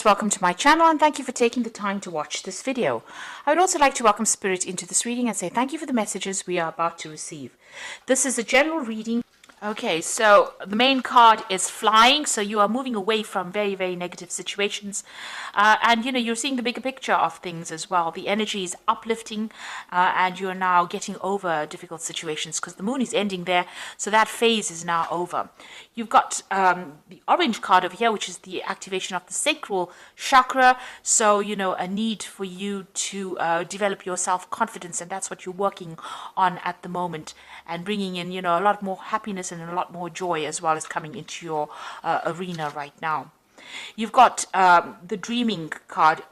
Welcome to my channel and thank you for taking the time to watch this video. I would also like to welcome Spirit into this reading and say thank you for the messages we are about to receive. This is a general reading. Okay, so the main card is flying, so you are moving away from very, very negative situations. And, you're seeing the bigger picture of things as well. The energy is uplifting and you're now getting over difficult situations because the moon is ending there, so that phase is now over. You've got the orange card over here, which is the activation of the sacral chakra. So, a need for you to develop your self-confidence, and that's what you're working on at the moment, and bringing in, a lot more happiness and a lot more joy as well as coming into your arena right now. You've got the dreaming card.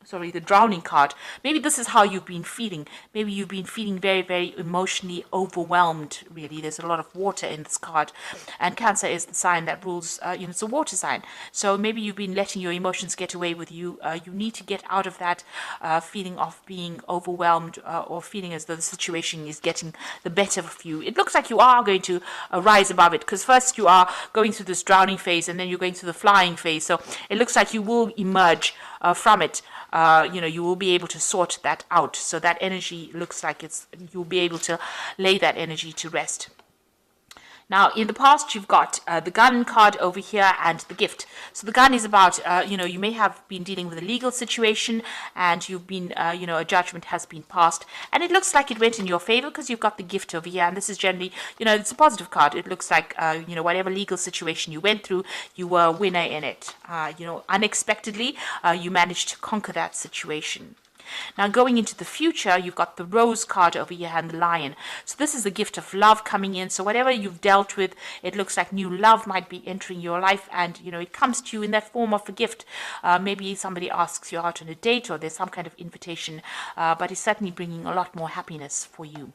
Sorry, the drowning card. Maybe this is how you've been feeling. Maybe you've been feeling very, very emotionally overwhelmed, really. There's a lot of water in this card. And Cancer is the sign that rules, it's a water sign. So maybe you've been letting your emotions get away with you. You need to get out of that feeling of being overwhelmed or feeling as though the situation is getting the better of you. It looks like you are going to rise above it, because first you are going through this drowning phase and then you're going through the flying phase. So it looks like you will emerge from it. You will be able to sort that out. So that energy looks like you'll be able to lay that energy to rest. Now, in the past, you've got the gun card over here and the gift. So the gun is about, you may have been dealing with a legal situation and you've been, a judgment has been passed. And it looks like it went in your favor because you've got the gift over here. And this is generally, it's a positive card. It looks like, whatever legal situation you went through, you were a winner in it. Unexpectedly, you managed to conquer that situation. Now, going into the future, you've got the rose card over here and the lion. So this is the gift of love coming in. So whatever you've dealt with, it looks like new love might be entering your life, and it comes to you in that form of a gift. Maybe somebody asks you out on a date, or there's some kind of invitation, but it's certainly bringing a lot more happiness for you.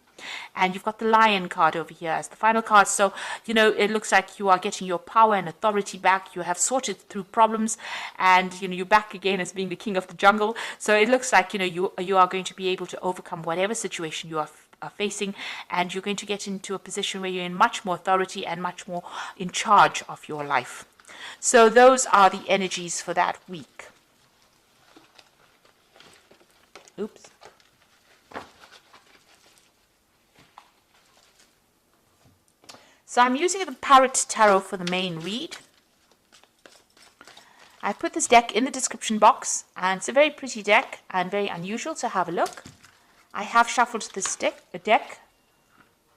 And you've got the lion card over here as the final card. So, it looks like you are getting your power and authority back. You have sorted through problems and, you're back again as being the king of the jungle. So it looks like, you are going to be able to overcome whatever situation you are facing, and you're going to get into a position where you're in much more authority and much more in charge of your life. So those are the energies for that week. Oops. So I'm using the Parrot Tarot for the main read. I put this deck in the description box, and it's a very pretty deck and very unusual, so have a look. I have shuffled this deck,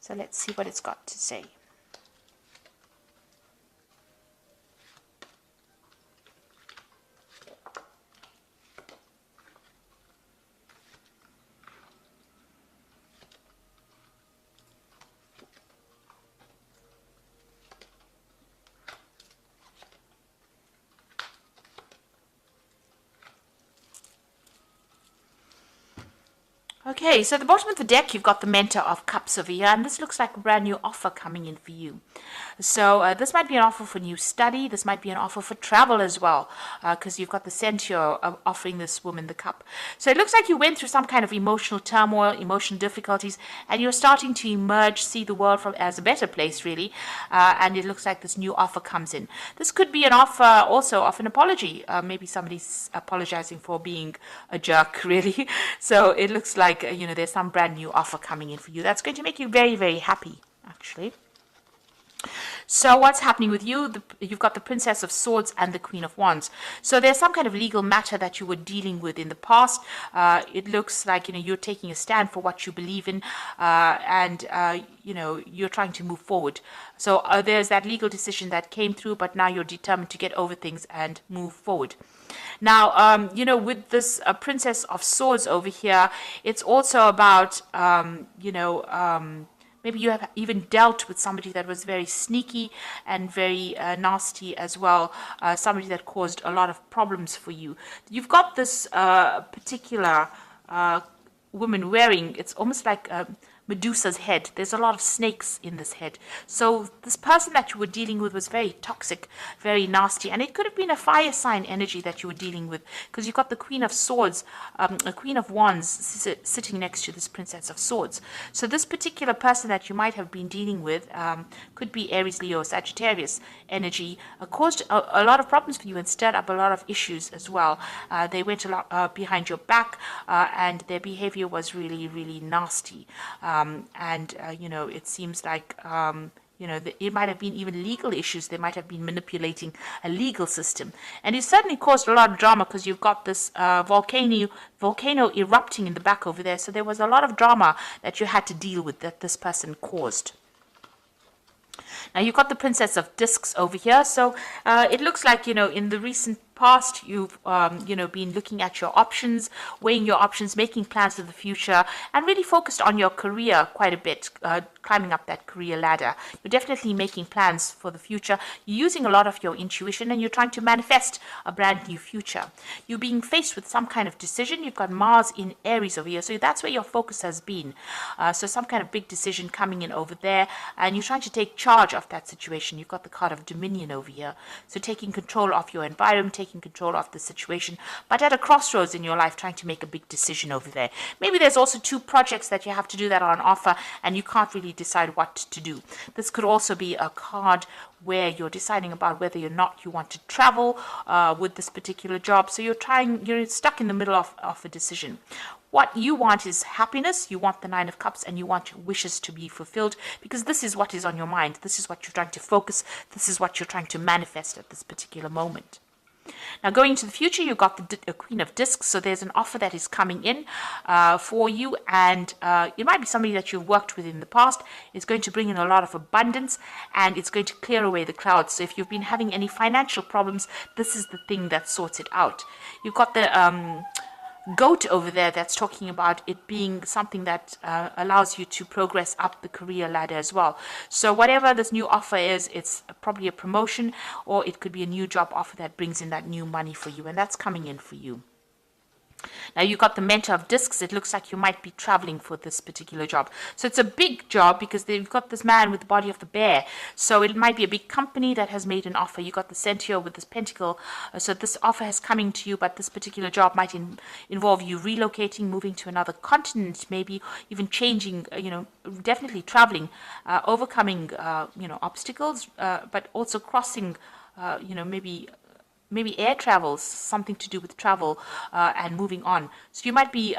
so let's see what it's got to say. Okay, so at the bottom of the deck, you've got the Mentor of Cups over here, and this looks like a brand new offer coming in for you. So this might be an offer for new study. This might be an offer for travel as well, because you've got the Centaur offering this woman the cup. So it looks like you went through some kind of emotional turmoil, emotional difficulties, and you're starting to emerge, see the world as a better place, really. And it looks like this new offer comes in. This could be an offer also of an apology. Maybe somebody's apologizing for being a jerk, really. So it looks like there's some brand new offer coming in for you that's going to make you very, very happy, actually. So what's happening with you? You've got the Princess of Swords and the Queen of Wands. So there's some kind of legal matter that you were dealing with in the past. It looks like you're taking a stand for what you believe in, and you're trying to move forward. So there's that legal decision that came through, but now you're determined to get over things and move forward. Now, with this Princess of Swords over here, it's also about, maybe you have even dealt with somebody that was very sneaky and very nasty as well, somebody that caused a lot of problems for you. You've got this particular woman wearing, it's almost like Medusa's head. There's a lot of snakes in this head. So this person that you were dealing with was very toxic, very nasty, and it could have been a fire sign energy that you were dealing with, because you've got the Queen of Swords, a Queen of Wands sitting next to this Princess of Swords. So this particular person that you might have been dealing with could be Aries, Leo, Sagittarius energy, caused a lot of problems for you and stirred up a lot of issues as well. They went a lot behind your back, and their behavior was really, really nasty. It seems like it might have been even legal issues. They might have been manipulating a legal system. And it certainly caused a lot of drama, because you've got this volcano erupting in the back over there. So there was a lot of drama that you had to deal with, that this person caused. Now you've got the Princess of Discs over here. So it looks like, in the recent past, you've been looking at your options, weighing your options, making plans for the future, and really focused on your career quite a bit, climbing up that career ladder. You're definitely making plans for the future. You're using a lot of your intuition, and you're trying to manifest a brand new future. You're being faced with some kind of decision. You've got Mars in Aries over here, so that's where your focus has been. So some kind of big decision coming in over there, and you're trying to take charge of that situation. You've got the card of Dominion over here, so taking control of your environment, taking control of the situation, but at a crossroads in your life, trying to make a big decision over there. Maybe there's also 2 projects that you have to do that are on offer, and you can't really decide what to do. This could also be a card where you're deciding about whether or not you want to travel with this particular job. So you're stuck in the middle of a decision. What you want is happiness. You want the 9 of Cups, and you want your wishes to be fulfilled, because this is what is on your mind. This is what you're trying to focus. This is what you're trying to manifest at this particular moment. Now, going into the future, you've got the Queen of Discs, so there's an offer that is coming in for you, and it might be somebody that you've worked with in the past. It's going to bring in a lot of abundance, and it's going to clear away the clouds. So if you've been having any financial problems, this is the thing that sorts it out. You've got the goat over there that's talking about it being something that allows you to progress up the career ladder as well. So whatever this new offer is, it's probably a promotion, or it could be a new job offer that brings in that new money for you, and that's coming in for you. Now you've got the Mentor of Discs. It looks like you might be traveling for this particular job. So it's a big job, because they've got this man with the body of the bear. So it might be a big company that has made an offer. You've got the Centaur with this pentacle. So this offer is coming to you, but this particular job might involve you relocating, moving to another continent, maybe even changing, definitely traveling, overcoming, obstacles, but also crossing, maybe air travels, something to do with travel, and moving on. So you might be,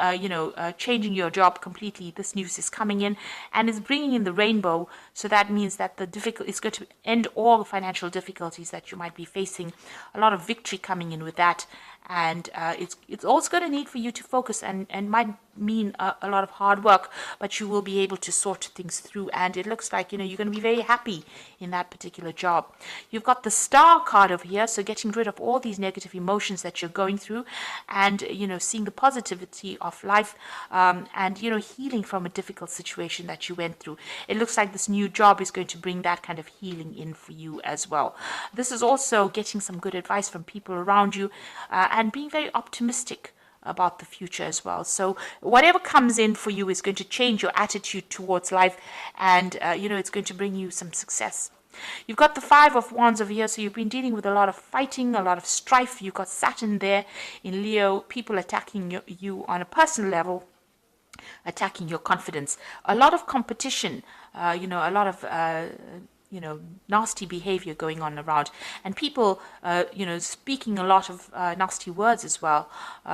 changing your job completely. This news is coming in and is bringing in the rainbow. So that means that it's going to end all the financial difficulties that you might be facing. A lot of victory coming in with that. And it's also going to need for you to focus, and might mean a lot of hard work, but you will be able to sort things through, and it looks like, you're going to be very happy in that particular job. You've got the Star card over here, so getting rid of all these negative emotions that you're going through, and, seeing the positivity of life, and, healing from a difficult situation that you went through. It looks like this new job is going to bring that kind of healing in for you as well. This is also getting some good advice from people around you, and being very optimistic about the future as well. So whatever comes in for you is going to change your attitude towards life, and it's going to bring you some success. You've got the 5 of Wands over here, so you've been dealing with a lot of fighting, a lot of strife. You've got Saturn there in Leo, people attacking you on a personal level, attacking your confidence, a lot of competition, a lot of nasty behavior going on around, and people, speaking a lot of nasty words as well.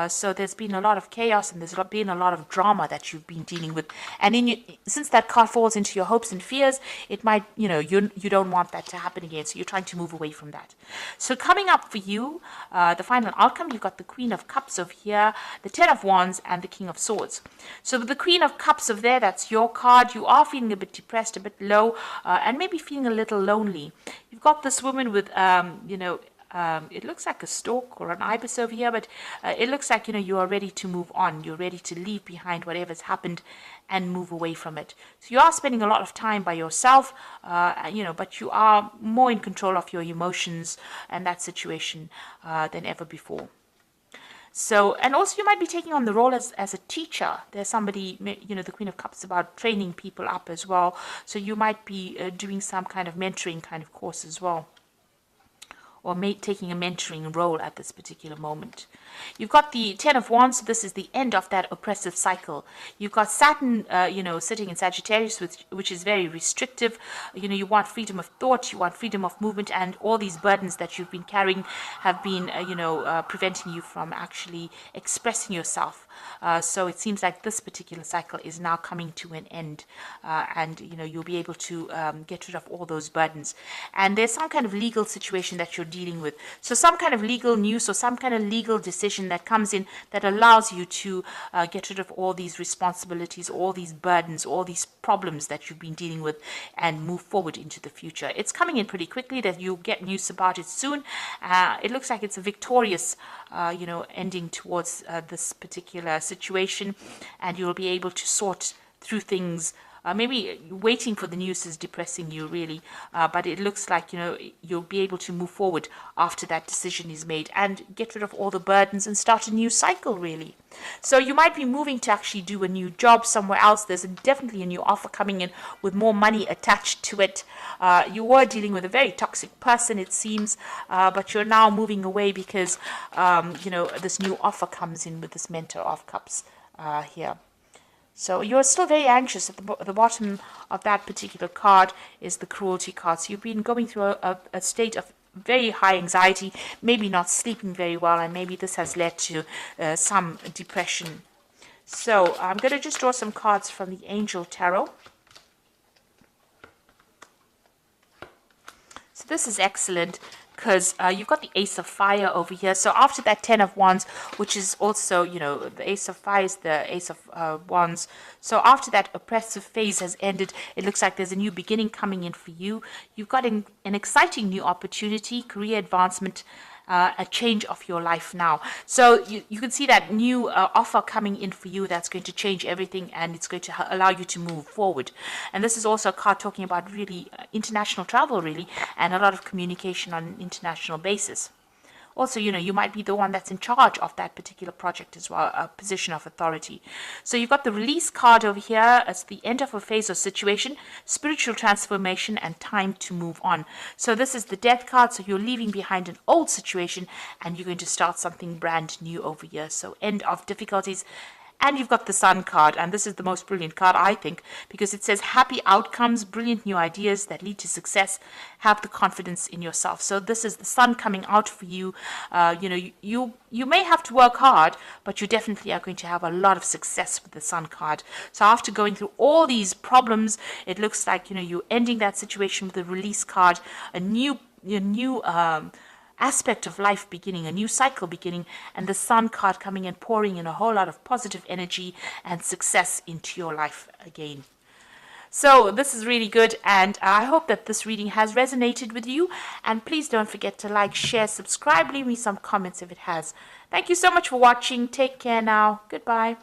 So there's been a lot of chaos, and there's been a lot of drama that you've been dealing with. And since that card falls into your hopes and fears, it might, you don't want that to happen again. So you're trying to move away from that. So coming up for you, the final outcome, you've got the Queen of Cups over here, the 10 of Wands, and the King of Swords. So with the Queen of Cups over there, that's your card. You are feeling a bit depressed, a bit low, and maybe feeling a little lonely. You've got this woman with, it looks like a stork or an ibis over here, but it looks like, you are ready to move on. You're ready to leave behind whatever's happened and move away from it. So you are spending a lot of time by yourself, but you are more in control of your emotions and that situation than ever before. So, and also you might be taking on the role as a teacher. There's somebody, the Queen of Cups, about training people up as well. So you might be doing some kind of mentoring kind of course as well, or taking a mentoring role at this particular moment. You've got the Ten of Wands, so this is the end of that oppressive cycle. You've got Saturn, sitting in Sagittarius, which is very restrictive. You want freedom of thought, you want freedom of movement, and all these burdens that you've been carrying have been, preventing you from actually expressing yourself. So it seems like this particular cycle is now coming to an end, and you'll be able to get rid of all those burdens. And there's some kind of legal situation that you're dealing with. So some kind of legal news or some kind of legal decision that comes in that allows you to get rid of all these responsibilities, all these burdens, all these problems that you've been dealing with, and move forward into the future. It's coming in pretty quickly, that you'll get news about it soon. It looks like it's a victorious ending towards this particular situation, and you'll be able to sort through things. Maybe waiting for the news is depressing you, really, but it looks like you'll be able to move forward after that decision is made and get rid of all the burdens and start a new cycle, really. So you might be moving to actually do a new job somewhere else. There's definitely a new offer coming in with more money attached to it. You were dealing with a very toxic person, it seems, but you're now moving away because this new offer comes in with this Mentor of Cups here. So you're still very anxious. At the bottom of that particular card is the Cruelty card. So you've been going through a state of very high anxiety, maybe not sleeping very well, and maybe this has led to some depression. So I'm going to just draw some cards from the Angel Tarot. So this is excellent, because you've got the Ace of Fire over here. So after that Ten of Wands, which is also, the Ace of Fire is the Ace of Wands. So after that oppressive phase has ended, it looks like there's a new beginning coming in for you. You've got an exciting new opportunity, career advancement, a change of your life now. So you can see that new offer coming in for you that's going to change everything, and it's going to allow you to move forward. And this is also a card talking about really international travel, really, and a lot of communication on an international basis. Also, you might be the one that's in charge of that particular project as well, a position of authority. So you've got the Release card over here as the end of a phase or situation, spiritual transformation, and time to move on. So this is the Death card, so you're leaving behind an old situation and you're going to start something brand new over here. So end of difficulties. And you've got the Sun card, and this is the most brilliant card, I think, because it says happy outcomes, brilliant new ideas that lead to success, have the confidence in yourself. So this is the Sun coming out for you. You may have to work hard, but you definitely are going to have a lot of success with the Sun card. So after going through all these problems, it looks like you're ending that situation with the Release card, a new aspect of life beginning, a new cycle beginning, and the Sun card coming and pouring in a whole lot of positive energy and success into your life again. So this is really good, and I hope that this reading has resonated with you, and please don't forget to like, share, subscribe, leave me some comments if it has. Thank you so much for watching. Take care now. Goodbye.